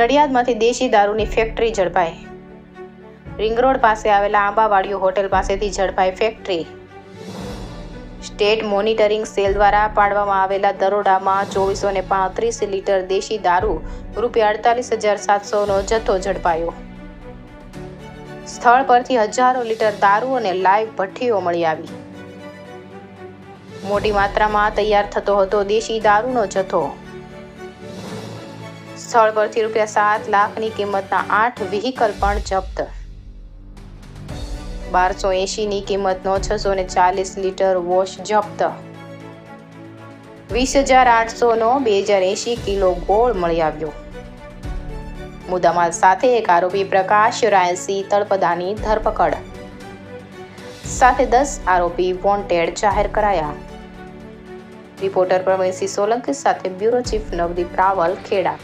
નડિયાદમાંથી દેશી દારૂની ફેક્ટરી ઝડપાઈ. રિંગ રોડ પાસે આવેલા આંબાવાડિયું હોટેલ પાસેથી ઝડપાઈ ફેક્ટરી. સ્ટેટ મોનિટરિંગ સેલ દ્વારા પાડવામાં આવેલા દરોડામાં 2435 લીટર દેશી દારૂ ₹48,700નો જથ્થો ઝડપાયો. સ્થળ પરથી હજારો લીટર દારૂ અને લાઈવ ભઠ્ઠીઓ મળી આવી. મોટી માત્રામાં તૈયાર થતો હતો દેશી દારૂનો જથ્થો. સ્થળ પરથી ₹7 લાખની કિંમતના 8 વ્હીકલ પણ જપ્ત. 1280ની કિંમતનો 640 લીટર વોશ જપ્ત. 20,800નો 2080 કિલો ગોળ મળી આવ્યો. મુદ્દામાલ સાથે એક આરોપી પ્રકાશ રાયસિંહ તળપદાની ધરપકડ. સાથે 10 આરોપી વોન્ટેડ જાહેર કરાયા. રિપોર્ટર પ્રવીણસિંહ સોલંકી સાથે બ્યુરો ચીફ નવદીપ રાવલ, ખેડા.